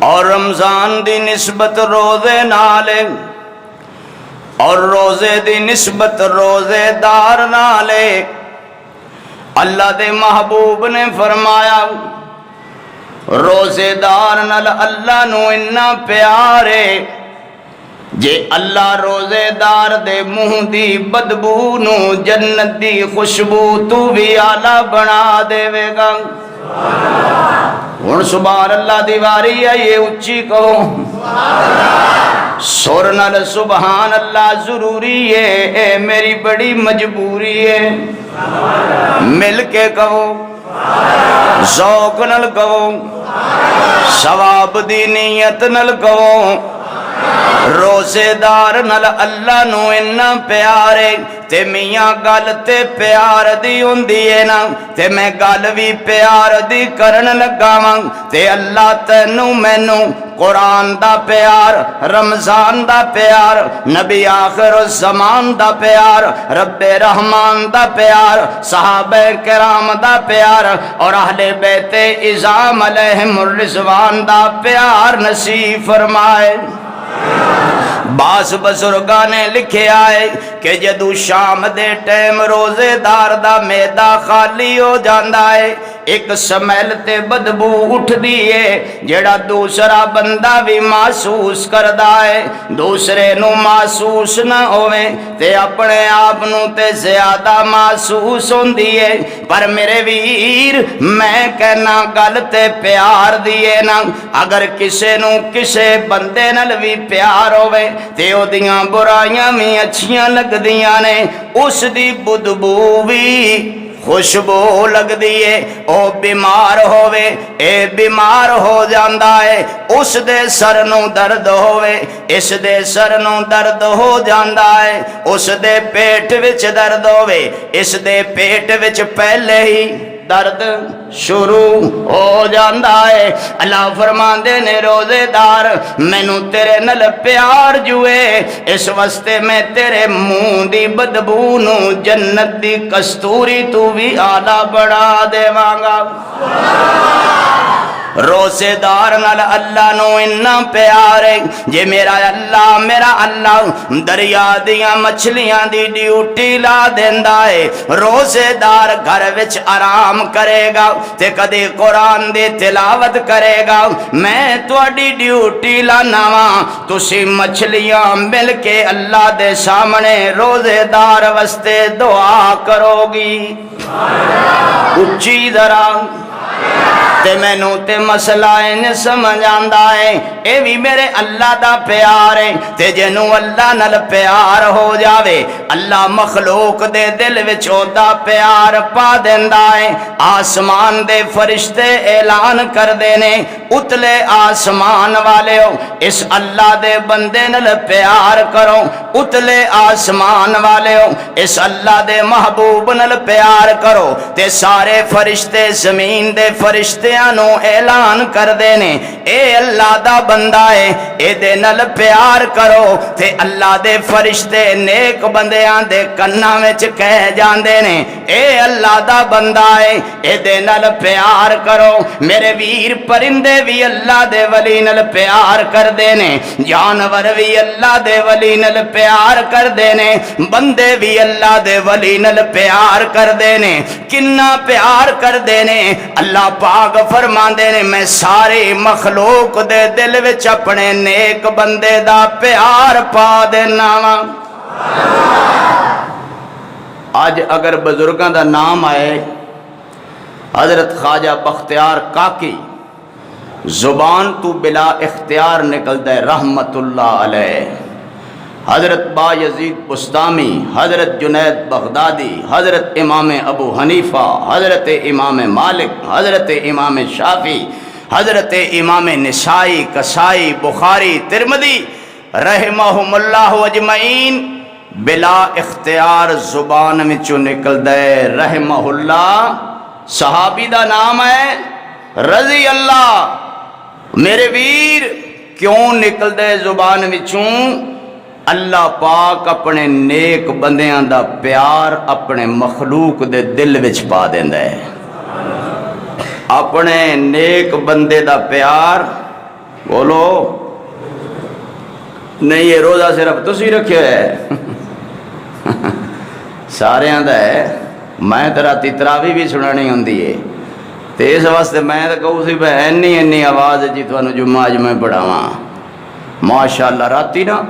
اور رمضان دی نسبت روزے نالے اور روزے دی نسبت روزے دار نالے۔ اللہ دے محبوب نے فرمایا روزے دار نال اللہ نو اتنا پیارے جے اللہ روزے دار دے منہ دی بدبو نو جنت دی خوشبو تو بھی آلہ بنا دے وے گا۔ ہن سبحان اللہ دی واری ہے، یہ اچھی کہو سور نال سبحان اللہ ضروری ہے، اے میری بڑی مجبوری ہے۔ مل کے کہو، ذوق نال کہو، ثواب دی نیت نال کہو۔ روزے دار نال اللہ نو اتنا پیارے تے میاں گل تے پیار دی ہوندی ہے نا، تے میں گل بھی پیار دی کرن لگاواں تے اللہ تینوں مینوں قرآن دا پیار، رمضان دا پیار، نبی آخر الزمان دا پیار، رب رحمان دا پیار، صحابہ کرام دا پیار اور اہل بیت اعظام علیہم الرضوان دا پیار نصیب فرمائے۔ بعض بزرگاں نے لکھے آئے کہ جدو شام دے ٹائم روزے دار دا میدہ خالی ہو جاندا ہے، ایک سمیل تے بدبو اٹھ دیئے جڑا دوسرا بندہ بھی محسوس کردہ ہے، دوسرے نو محسوس نہ ہوئے تے اپنے آپ نو تے زیادہ محسوس ہون دیئے۔ پر میرے ویر میں کہنا گل تے پیار دیئے نا، اگر کسے نو کسے بندے نال بھی پیار ہوئے تے او دیاں برائیاں بھی اچھیاں لگ دیاں نے، اس دی بدبو بھی خوشبو لگ دیئے۔ او بیمار ہوئے اے بیمار ہو جاندہ ہے، اس دے سر نو درد ہوئے اس دے سر نو درد ہو جاندہ ہے، اس دے پیٹ وچ درد ہوئے اس دے پیٹ وچ پہلے ہی درد شروع ہو جاندہ ہے۔ اللہ فرماندے نے روزے دار مینوں تیرے نال پیار جوئے، اس واسطے میں تیرے منہ دی بدبو نو جنت دی کستوری تو بھی آلہ بڑھا دے مانگا۔ روزے دار نال اللہ نو اتنا پیارے جے میرا اللہ دریا دیاں مچھلیاں دی ڈیوٹی لا دیندا ہے، روزے دار گھر وچ آرام کرے گا تے کدی قرآن دی تلاوت کرے گا، میں تواڈی ڈیوٹی لانا وا، تسی مچھلیاں مل کے اللہ دے سامنے روزے دار واسطے دعا کرو گی۔ اچھی ذرا تے مینوں تے مسئلہ ان سمجھ آندا ہے، اے بھی میرے اللہ دا پیار ہے تے جنوں اللہ نال پیار ہو جاوے اللہ مخلوق دے دل وچ اودا پیار پا دیندا ہے۔ آسمان دے فرشتے اعلان کر دینے اتلے آسمان والیو اس اللہ دے بندے نال پیار کرو، اتلے آسمان والیو اس اللہ دے محبوب نال پیار کرو، تے سارے فرشتے زمین دے فرشتے نو اعلان کر دینے اے اللہ دا بندہ ہے اے دے نال پیار کرو، تے اللہ دے فرشتے نیک بندیاں دے کناں وچ کہہ جاندے نے اے اللہ دا بندہ ہے اے دے نال پیار کرو۔ میرے ویر پرندے بھی اللہ دے ولی نال پیار کر دینے، جانور بھی اللہ دے ولی نال پیار کر دینے، بندے بھی اللہ دے ولی نال پیار کر دینے، کنا پیار کر دینے۔ اللہ پاک فرماندے نے میں ساری مخلوق دے دل وچ اپنے نیک بندے دا پیار پا دینا وا۔ آج اگر بزرگاں دا نام آئے حضرت خواجہ بختیار کاکی زبان تو بلا اختیار نکل دے رحمت اللہ علیہ، حضرت با یزید بستامی، حضرت جنید بغدادی، حضرت امام ابو حنیفہ، حضرت امام مالک، حضرت امام شافعی، حضرت امام نسائی، کسائی، بخاری، ترمذی رحمہم اللہ اجمعین بلا اختیار زبان وچوں نکل دے رحمہ اللہ۔ صحابی دا نام ہے رضی اللہ۔ میرے ویر کیوں نکل دے زبان وچوں؟ اللہ پاک اپنے نیک بندیاں دا پیار اپنے مخلوق دے دل وچ پا دیندا ہے، اپنے نیک بندے دا پیار بولو نہیں یہ روزہ صرف تسی رکھے ہے سارے دا ہے میں تو راتی تراوی بھی سنانی ہوندی ہے تو اس واسطے میں تو کہوں سی بھائی اینی آواز جی تھانوں جمعہ اج میں پڑھاواں ماشاءاللہ راتی نا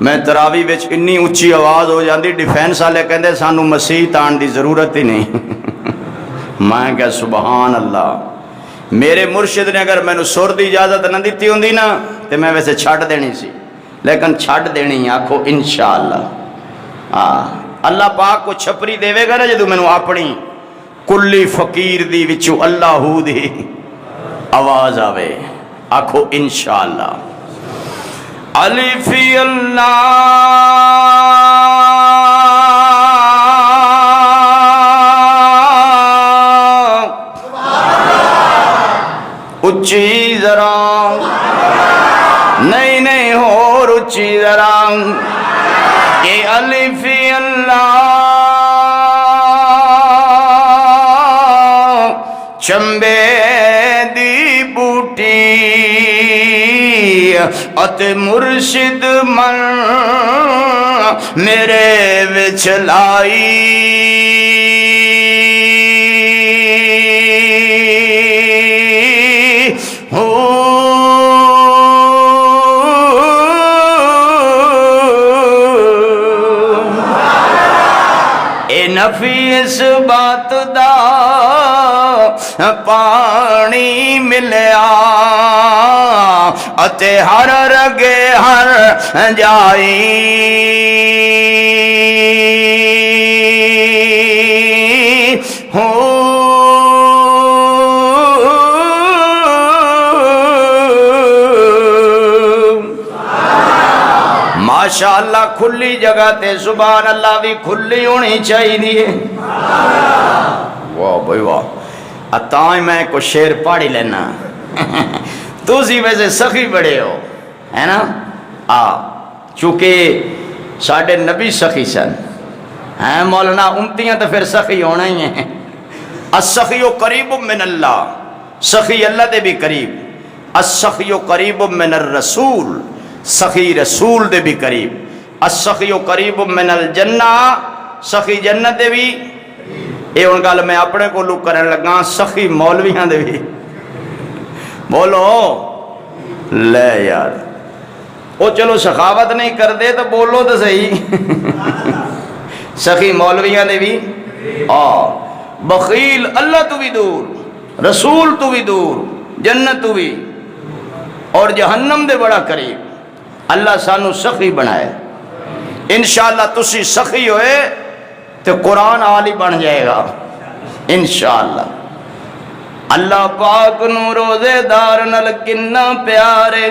میں تراوی وچ انی اچھی آواز ہو جاندی ڈیفینس والے کہندے سانو مسیح تان دی ضرورت ہی نہیں میں کہا سبحان اللہ میرے مرشد نے اگر مینوں سر دی اجازت نہ دیتی ہوندی نا تو میں ویسے چھڈ دینی سی لیکن چھڈ دینی آکھو انشاءاللہ اللہ پاک کو چھپری دے گا نا جدو مینوں اپنی کلی فقیر دی وچو اللہ دی آواز آوے آکھو انشاءاللہ الفی اللہ اچھی ذرا نہیں اور اچھی ذرا کہ الفی اللہ چمبے دی بوٹی اتے مرشد من میرے وچ لائی نفی اس بات دا پانی ملیا اتے ہر رگے ہر جائی ماشاءاللہ کھلی جگہ تے سبحان اللہ بھی کھلی ہونی چاہیے واہ بھائی واہ اتائیں میں کو شیر پاڑی لینا تسی ویسے سخی بڑے ہو ہے نا چونکہ ساڑھے نبی سخی سن ہیں مولانا امتیاں تو پھر سخی ہونا ہی ہیں السخی قریب من اللہ سخی اللہ دے بھی قریب السخی قریب من الرسول سخی رسول دے بھی قریب السخی قریب من الجنہ سخی جنت دے بھی اے ان گل میں اپنے کو لوگ کرنے لگا سخی مولویاں دے بھی بولو لے یار او چلو سخاوت نہیں کر دے تو بولو تو صحیح سخی مولویاں دے بھی بخیل اللہ تو بھی دور رسول تو بھی دور جنت تو بھی اور جہنم دے بڑا قریب اللہ سانو سخی بنائے انشاءاللہ تسی سخی ہوئے تو قرآن عالی بن جائے گا انشاءاللہ اللہ پاک نو روزے دار نال کنا پیارے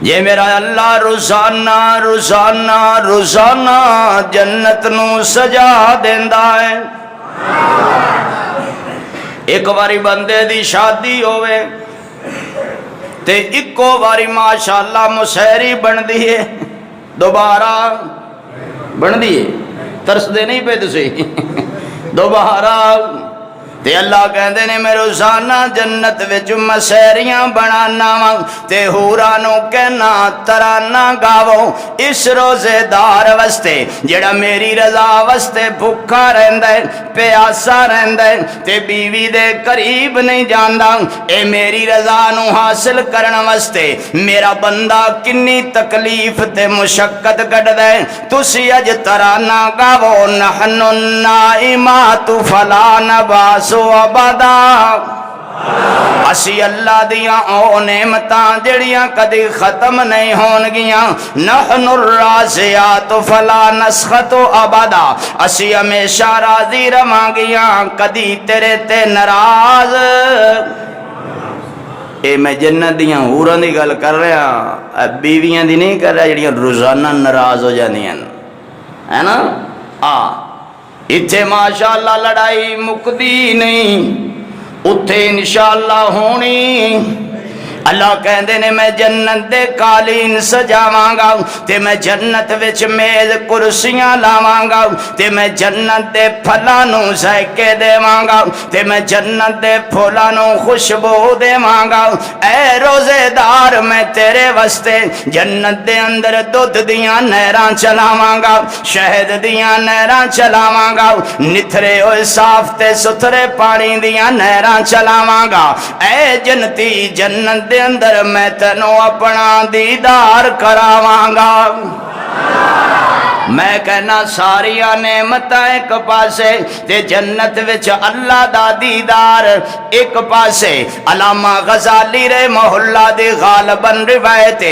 یہ میرا اللہ روزانہ روزانہ روزانہ جنت نو سجا دیندا ہے ایک باری بندے دی شادی ہوئے تے اکو باری ماشاءاللہ مسحری بن دیئے دوبارہ بن دیئے ترس دے نہیں پہ تسی دوبارہ تے اللہ کہندے نے میں روزانہ جنت وچ مسحریاں بنانا وا تے حورانو کہنا ترانہ گاو اس روزے دار واسطے جڑا میری رضا واسطے بھوکا رہندا ہے پیاسا رہندا ہے تے بیوی دے قریب نہیں جاندا اے میری رضا نو حاصل کرن واسطے میرا بندہ کنی تکلیف تے مشقت کڈدا ہے تسی اج ترانہ گاو نحن النائمات فلا نباس سو ابدا اسی اللہ دیاں او نعمتاں جڑیاں کدی ختم نہیں ہون گیاں نحن الرازیات فلا نسخط ابدا اسی ہمیشہ راضی رواں گیاں کدی تیرے تے ناراض اے میں جنت دیاں حوراں دی گل کر رہا بیویاں دی نہیں کر رہا جڑیاں روزانہ ناراض ہو جاندیاں ہے نا اتھے ماشاءاللہ لڑائی مکدی نہیں اتھے انشاءاللہ ہونی اللہ کہندے نے میں جنت دے قالین سجاواں گا تے میں جنت وچ میز کرسیاں لاواں گا تے میں جنت دے پھلاں نو ذائقے دیواں گا تے میں جنت دے پھلاں نو خوشبو دیواں گا۔ اے روزے دار میں تیرے واسطے جنت دے اندر دودھ دیاں نہراں چلاواں گا، شہد دیاں نہراں چلاواں گا، نتھرے ہوئے صاف تے ستھرے پانی دیاں نہراں چلاواں گا۔ اے جنتی جنت دے اندر میں تینوں اپنا دیدار کراواں گا۔ میں کہنا ساریاں نعمتاں ایک پاسے تے جنت وچ اللہ دا دیدار ایک پاسے۔ علامہ غزالی رحمہ اللہ دی غالباً روایت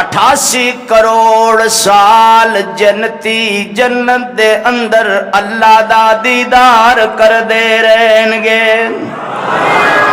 88 کروڑ سال جنتی جنت دے اندر اللہ دا دیدار کر دے رہن گے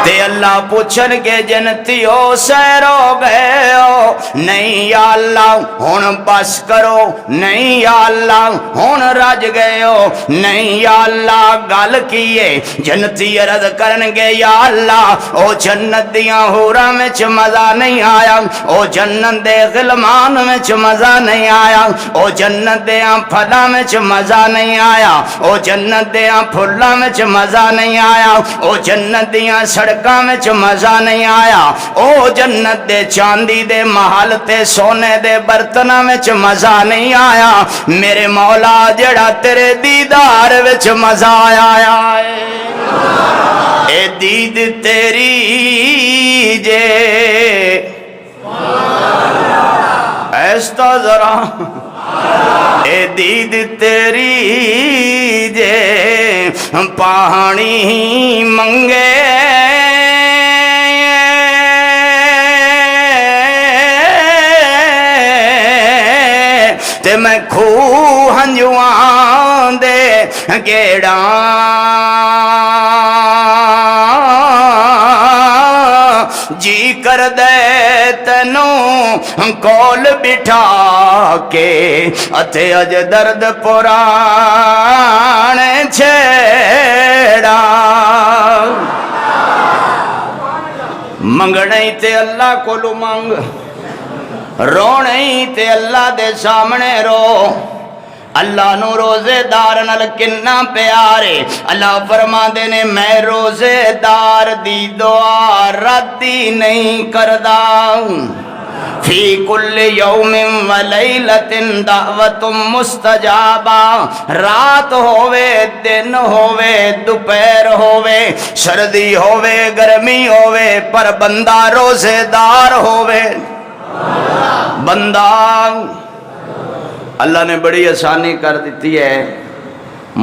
تے اللہ پوچھن گے جنتیو سیر ہو گئے ہو؟ نہیں یا اللہ ہن بس کرو، نہیں یا اللہ ہن رج گئے ہو، نہیں یا اللہ گل کیے؟ جنتی عرض کرن گے یا اللہ او جنت دیاں حوراں وچ مزہ نہیں آیا، او جنت دے غلمان وچ مزہ نہیں آیا، او جنت دیاں پھلاں وچ مزہ نہیں آیا، او جنت دیاں پھلاں وچ مزہ نہیں آیا، او جنت دیاں سڑکاں وچ مزہ نہیں آیا، او جنت دے چاندی دے محل تے سونے دے برتناں وچ مزہ نہیں آیا، میرے مولا جڑا تیرے دیدار وچ مزہ آیا ہے۔ اے دید تیری جے ایستا ذرا اے دید تیری جے پانی منگے تے میں کھو ہنجواں دے گیڑاں جی کر دے تینوں کول بٹھا کے اتے اج درد پرانے چھیڑا۔ منگنے تے اللہ کولو منگ، رونے تے اللہ دے سامنے رو۔ اللہ نو روزے دار نال کنا پیارے، اللہ فرما دے نے میں روزے دار دی دعا ردی نہیں کردا۔ فی کل یوم و لیلۃ دعوت مستجابہ، رات ہووے دن ہووے دوپہر ہووے سردی ہووے گرمی ہووے پر بندہ روزے دار ہووے۔ بندہ اللہ نے بڑی آسانی کر دیتی ہے،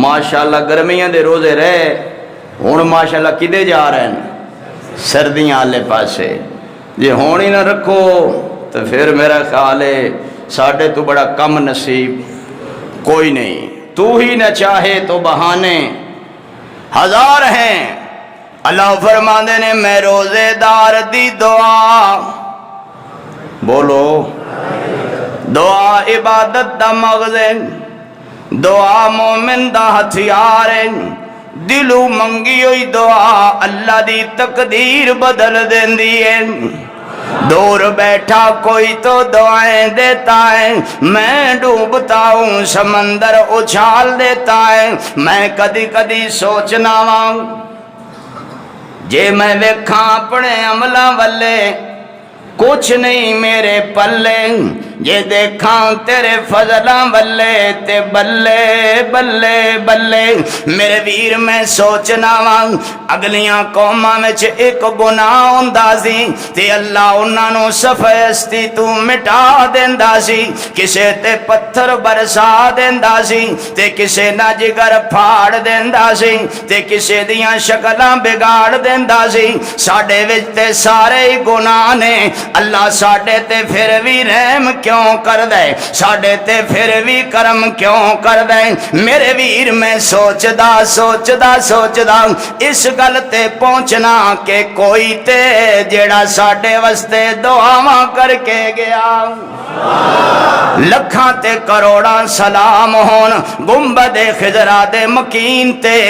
ماشاءاللہ گرمیاں دے روزے رہے ہون ماشاءاللہ کدے جا رہے ہیں؟ سردیاں آلے پاسے۔ جے ہون ہی نہ رکھو تو پھر میرا خیال ہے ساڑھے تو بڑا کم نصیب کوئی نہیں۔ تو ہی نہ چاہے تو بہانے ہزار ہیں۔ اللہ فرماندے نے میں روزے دار دی دعا، بولو دعا عبادت دا مغز ہے، دعا مومن دا ہتھیار ہے، دلو منگی ہوئی دعا اللہ دی تقدیر بدل دیندی ہے۔ دور بیٹھا کوئی تو دعائیں دیتا ہے، میں ڈوبتا ہوں سمندر اچھال دیتا ہے۔ میں کدی کدی سوچنا ہوں جے میں ویکھاں اپنے عملاں والے کچھ نہیں میرے پلے، یہ دیکھاں تیرے فضلاں بلے تے بلے بلے بلے۔ میرے ویر میں سوچنا واں اگلیاں قوماں وچ ایک گناہ ہوندا سی تے اللہ انہاں نو صفحستی تو مٹا دیندا سی، کسے تے پتھر برسا دیندا سی تے کسے نہ جگر پھاڑ دیندا سی تے کسے دیاں شکلاں بگاڑ دیندا سی۔ ساڈے وچ تے سارے گناہ نے، اللہ ساڈے تے پھر بھی رحم کیوں کر دے، ساڈے تے پھر بھی کرم کیوں کر دے۔ میرے ویر میں سوچدا سوچدا سوچدا اس گل تے پہنچنا کہ کوئی تے جیڑا ساڈے واسطے دعاواں کر کے گیا۔ لکھاں تے کروڑاں سلام ہون گنبد خضرا دے مکین تے۔